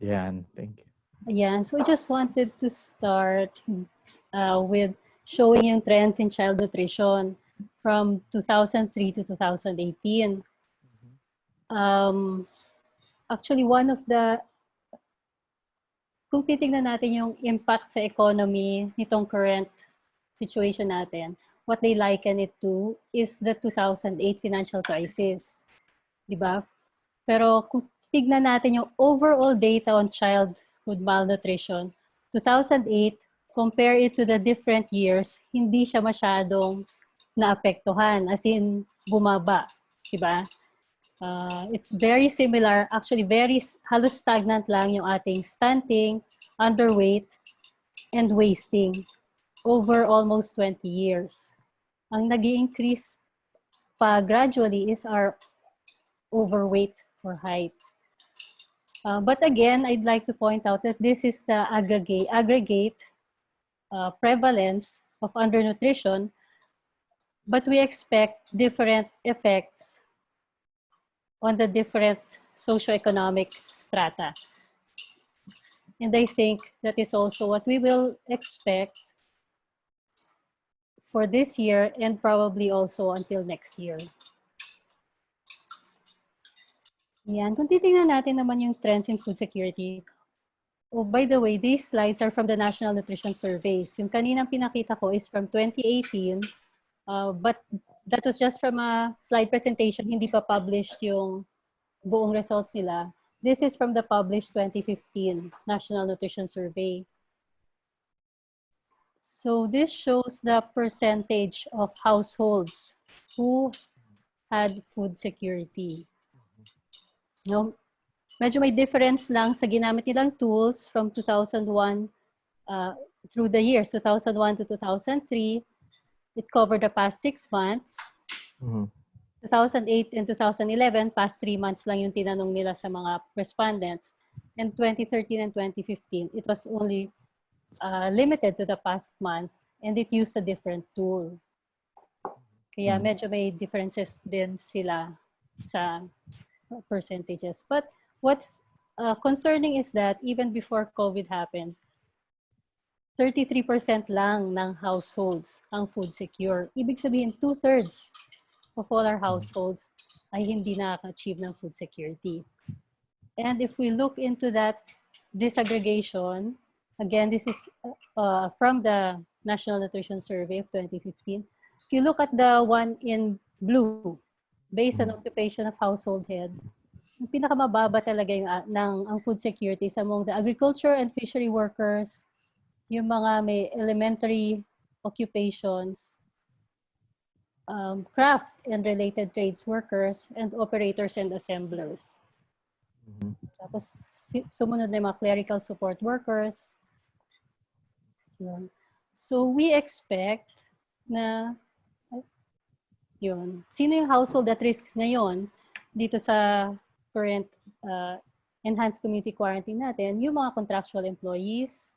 Yan, thank you. Ayan, so I just wanted to start with showing yung trends in child nutrition from 2003 to 2018. Actually, kung titignan natin yung impact sa economy nitong current situation natin, what they liken it to is the 2008 financial crisis. Diba? Pero kung tignan natin yung overall data on childhood malnutrition, 2008, compare it to the different years, hindi siya masyadong naapektuhan, as in bumaba, diba? It's very similar, actually halos stagnant lang yung ating stunting, underweight, and wasting over almost 20 years. Ang nag-i-increase pa gradually is our overweight for height. But again, I'd like to point out that this is the aggregate prevalence of undernutrition, but we expect different effects on the different socioeconomic strata. And I think that is also what we will expect for this year and probably also until next year. Yan. Kung titingnan natin naman yung trends in food security, oh, by the way, these slides are from the National Nutrition Surveys. Yung kaninang pinakita ko is from 2018, but that was just from a slide presentation, hindi pa published yung buong results nila. This is from the published 2015 National Nutrition Survey. So this shows the percentage of households who had food security. No, medyo may difference lang sa ginamit nilang tools from 2001 through the years 2001 to 2003. It covered the past 6 months. 2008 and 2011, past 3 months lang yung tinanong nila sa mga respondents. And 2013 and 2015, it was only limited to the past month, and it used a different tool. Kaya medyo may differences din sila sa percentages. But what's concerning is that even before COVID happened, 33% lang ng households ang food secure. Ibig sabihin, 2/3 of all our households ay hindi nakaka-achieve ng food security. And if we look into that disaggregation, again, this is from the National Nutrition Survey of 2015. If you look at the one in blue, based on occupation of household head, yung pinakamababa talaga yung ang food security is among the agriculture and fishery workers, yung mga may elementary occupations, craft and related trades workers, and operators and assemblers. Tapos sumunod na yung mga clerical support workers. Yun. So we expect na yun. Sino yung household at risk ngayon dito sa current enhanced community quarantine natin? Yung mga contractual employees,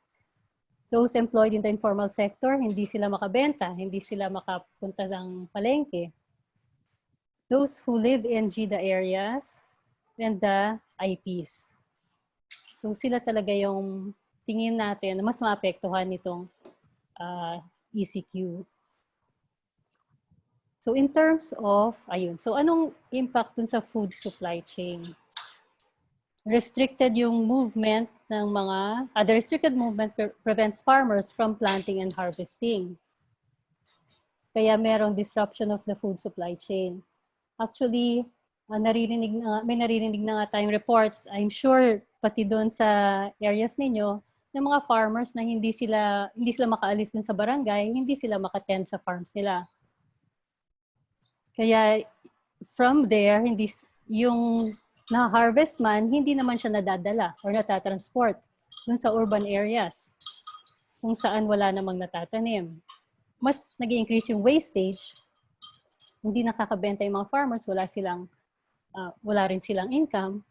those employed in the informal sector, hindi sila makabenta, hindi sila makapunta ng palengke. Those who live in GIDA areas and the IPs. So sila talaga yung tingin natin na mas maapektuhan nitong ECQ. So in terms of, ayun, so anong impact dun sa food supply chain? Restricted yung movement ng mga, the restricted movement prevents farmers from planting and harvesting. Kaya merong disruption of the food supply chain. Actually, may naririnig na nga tayong reports, I'm sure pati doon sa areas ninyo, ng mga farmers na hindi sila makaalis dun sa barangay, hindi sila makatend sa farms nila. Kaya from there, yung na-harvest man, hindi naman siya nadadala or natatransport dun sa urban areas kung saan wala namang natatanim. Mas nag-increase yung wastage, hindi nakakabenta yung mga farmers, wala rin silang income.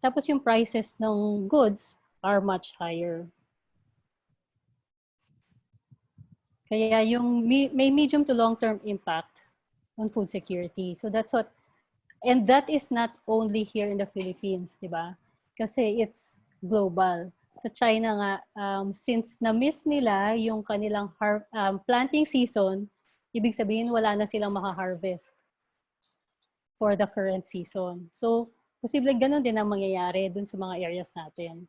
Tapos yung prices ng goods are much higher. Kaya yung may medium to long-term impact on food security. So that's what, and that is not only here in the Philippines, di ba? Kasi it's global. Sa China nga, since na-miss nila yung kanilang planting season, ibig sabihin wala na silang maka-harvest for the current season. So, posible ganun din ang mangyayari dun sa mga areas natin.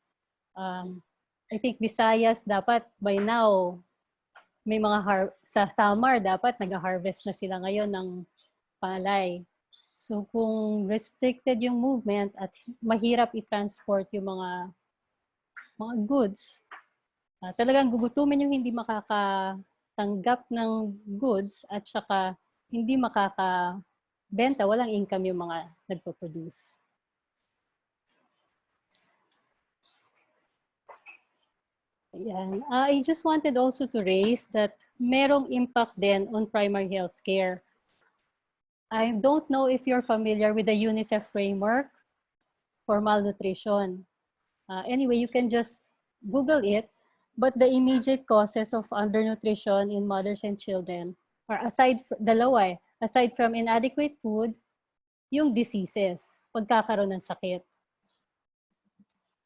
I think Visayas dapat by now, may mga sa summer dapat nag-harvest na sila ngayon ng palay. So kung restricted yung movement at mahirap i-transport yung mga goods, talagang gugutumin yung hindi makakatanggap ng goods at saka hindi makakabenta, walang income yung mga nagpo-produce. Ayan. I just wanted also to raise that merong impact din on primary health care. I don't know if you're familiar with the UNICEF framework for malnutrition. Anyway, you can just Google it, but the immediate causes of undernutrition in mothers and children are aside from inadequate food, yung diseases, pagkakaroon ng sakit.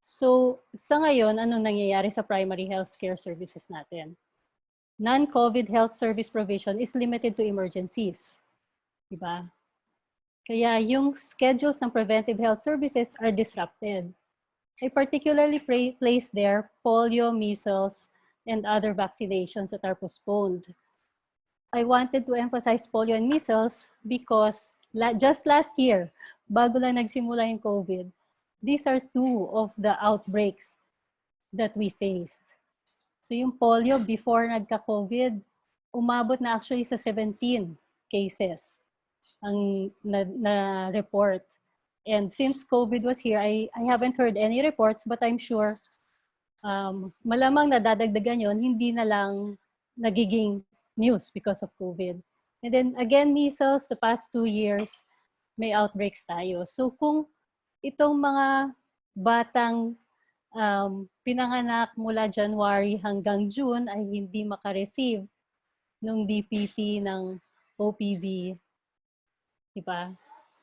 So, sa ngayon, anong nangyayari sa primary healthcare services natin? Non-COVID health service provision is limited to emergencies. Diba? Kaya yung schedules ng preventive health services are disrupted. I particularly place there polio, measles, and other vaccinations that are postponed. I wanted to emphasize polio and measles because just last year, bago lang nagsimula yung COVID, these are two of the outbreaks that we faced. So yung polio, before nagka-COVID, umabot na actually sa 17 cases ang na-report. And since COVID was here, I haven't heard any reports, but I'm sure malamang nadadagdagan yon, hindi na lang nagiging news because of COVID. And then again, measles, the past 2 years, may outbreaks tayo. So kung itong mga batang pinanganak mula January hanggang June ay hindi makareceive ng DPT ng OPV, diba?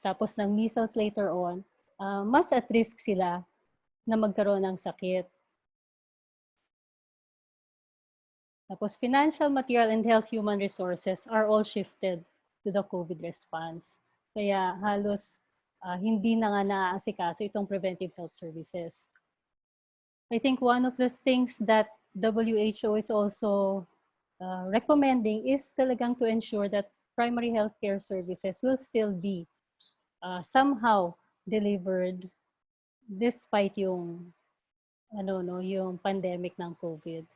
Tapos ng measles later on, mas at risk sila na magkaroon ng sakit. Tapos financial, material, and health human resources are all shifted to the COVID response. Kaya halos hindi na nga naaasikaso itong preventive health services. I think one of the things that WHO is also recommending is talagang to ensure that primary healthcare services will still be somehow delivered despite yung yung pandemic ng COVID.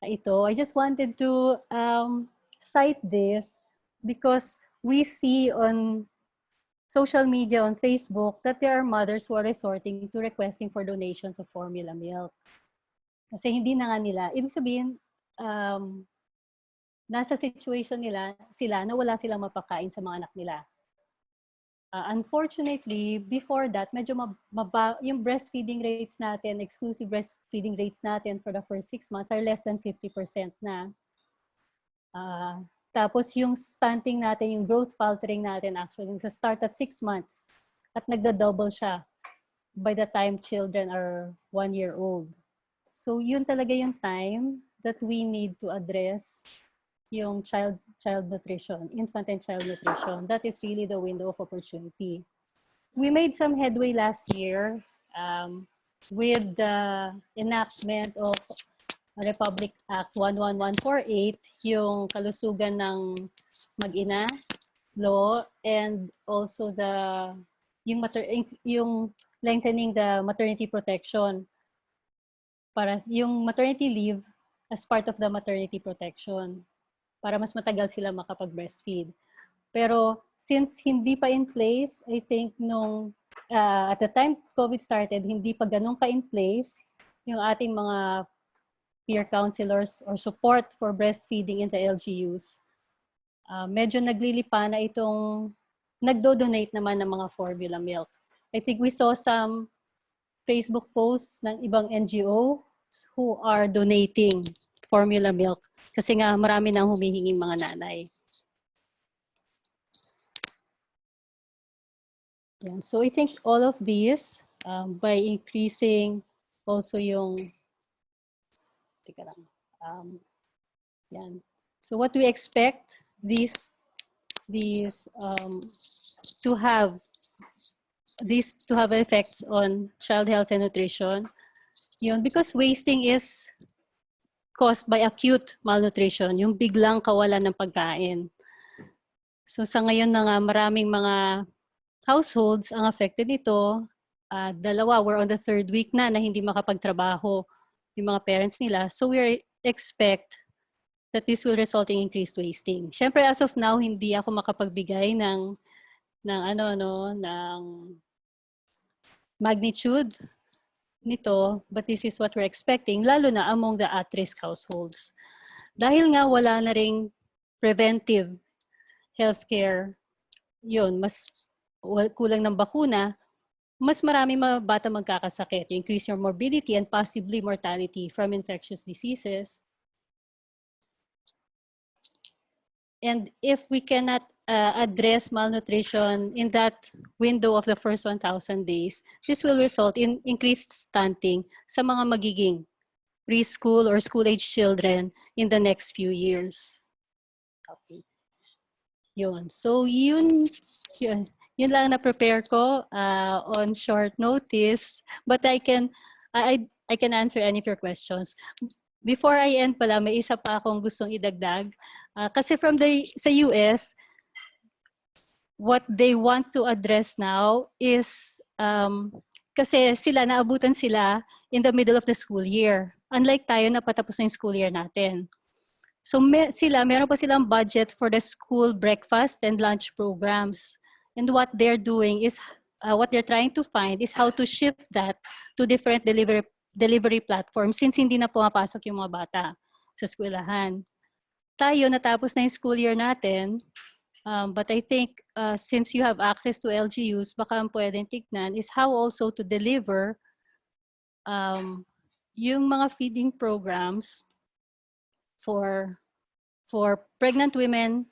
Ito, I just wanted to cite this because we see on social media, on Facebook, that there are mothers who are resorting to requesting for donations of formula milk. Kasi hindi na nga nila, ibig sabihin, nasa situation sila na wala silang mapakain sa mga anak nila. Unfortunately, before that, medyo yung breastfeeding rates natin, exclusive breastfeeding rates natin for the first 6 months are less than 50% na. Tapos yung stunting natin, yung growth faltering natin actually, sa start at 6 months at nagda-double siya by the time children are 1 year old. So yun talaga yung time that we need to address yung child nutrition, infant and child nutrition. That is really the window of opportunity. We made some headway last year with the enactment of Republic Act 11148, yung kalusugan ng mag-ina law, and also yung lengthening the maternity protection para yung maternity leave as part of the maternity protection, para mas matagal sila makapag-breastfeed. Pero since hindi pa in place, I think at the time COVID started, hindi pa ganun ka in place yung ating mga peer counselors or support for breastfeeding in the LGUs. Medyo naglilipa na itong nagdo-donate naman ng mga formula milk. I think we saw some Facebook posts ng ibang NGO who are donating formula milk kasi nga marami nang humihinging mga nanay. Yan. So I think all of these, by increasing also yung, teka lang, yan. So what we expect these to have effects on child health and nutrition. Yun, because wasting is caused by acute malnutrition, yung biglang kawalan ng pagkain. So sa ngayon na nga, maraming mga households ang affected nito. Dalawa, we're on the 3rd week na hindi makapagtrabaho yung mga parents nila. So we expect that this will result in increased wasting. Siyempre, as of now, hindi ako makapagbigay ng magnitude nito, but this is what we're expecting, lalo na among the at-risk households. Dahil nga wala na ring preventive healthcare, yun, mas kulang ng bakuna, mas marami mga bata magkakasakit. You increase your morbidity and possibly mortality from infectious diseases. And if we cannot address malnutrition in that window of the first 1,000 days, this will result in increased stunting sa mga magiging preschool or school-age children in the next few years. Okay. Yun. So yun lang na-prepare ko on short notice, but I can answer any of your questions. Before I end pala, may isa pa akong gustong idagdag. Kasi sa US, what they want to address now is, kasi naabutan sila in the middle of the school year. Unlike tayo na patapos na yung school year natin. So meron pa silang budget for the school breakfast and lunch programs. And what they're doing is, what they're trying to find is how to shift that to different delivery platforms since hindi na pumapasok yung mga bata sa eskwelahan. Tayo, natapos na yung school year natin, but I think since you have access to LGUs, baka ang pwedeng tignan is how also to deliver yung mga feeding programs for pregnant women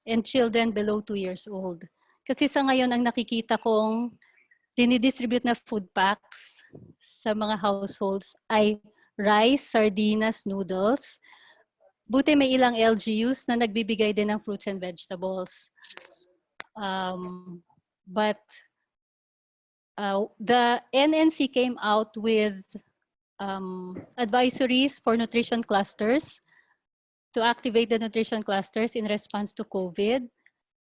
and children below 2 years old. Kasi sa ngayon, ang nakikita kong dinidistribute na food packs sa mga households ay rice, sardinas, noodles. Buti may ilang LGUs na nagbibigay din ng fruits and vegetables. But the NNC came out with advisories for nutrition clusters to activate the nutrition clusters in response to COVID.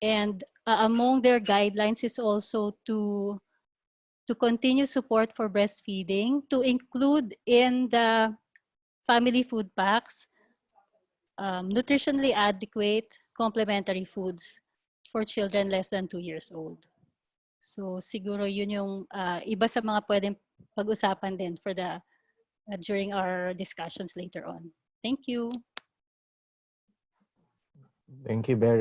And among their guidelines is also to continue support for breastfeeding, to include in the family food packs nutritionally adequate complementary foods for children less than 2 years old. So siguro yun yung iba sa mga pwedeng pag-usapan din for the during our discussions later on. Thank you. Thank you very